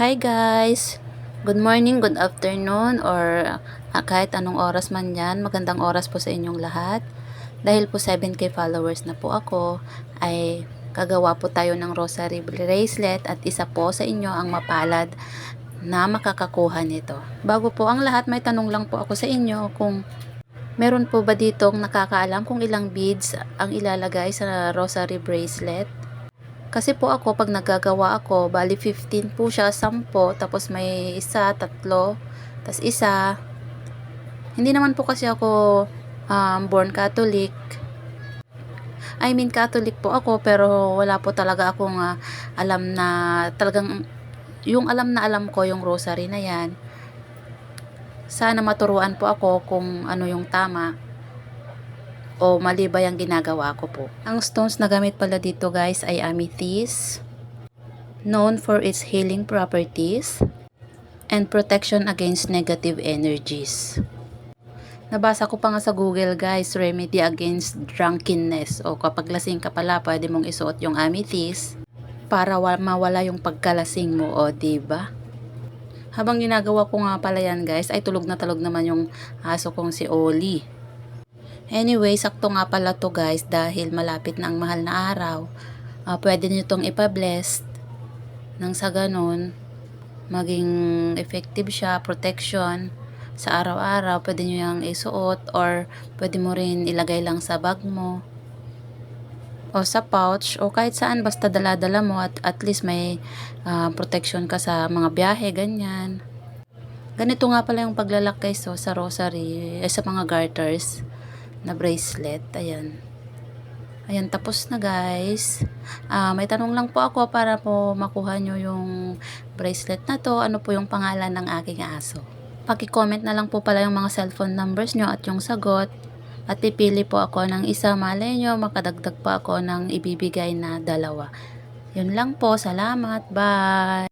Hi guys! Good morning, good afternoon, or kahit anong oras man yan, magandang oras po sa inyong lahat. Dahil po 7K followers na po ako, ay kagawa po tayo ng rosary bracelet at isa po sa inyo ang mapalad na makakakuha nito. Bago po ang lahat, may tanong lang po ako sa inyo kung meron po ba ditong nakakaalam kung ilang beads ang ilalagay sa rosary bracelet. Kasi po ako, pag nagagawa ako, bali 15 po siya, 10, tapos may isa, 3, tapos isa. Hindi naman po kasi ako born Catholic. I mean, Catholic po ako, pero wala po talaga akong alam na talagang, yung alam na alam ko, yung rosary na yan. Sana maturuan po ako kung ano yung tama o mali ba yung ginagawa ko po. Ang stones na gamit pala dito guys ay amethyst, known for its healing properties and protection against negative energies. Nabasa ko pa nga sa Google guys, remedy against drunkenness, o kapag lasing ka pala, pwede mong isuot yung amethyst para mawala yung pagkalasing mo, o diba? Habang ginagawa ko nga pala yan guys, ay tulog naman yung aso kong si Oli. Anyway, sakto nga pala to guys dahil malapit na ang mahal na araw. Pwede nyo itong ipa-bless nang sa ganun maging effective siya, protection sa araw-araw. Pwede nyo yung isuot or pwede mo rin ilagay lang sa bag mo o sa pouch o kahit saan, basta dala-dala mo at least may protection ka sa mga biyahe, ganyan. Ganito nga pala yung paglalak guys sa rosary, sa mga garters na bracelet. Ayan, tapos na guys. May tanong lang po ako para po makuha nyo yung bracelet na to. Ano po yung pangalan ng aking aso? Paki-comment na lang po pala yung mga cellphone numbers nyo at yung sagot, at pipili po ako ng isa. Malay nyo makadagdag pa ako ng ibibigay na 2. Yun lang po, salamat, bye!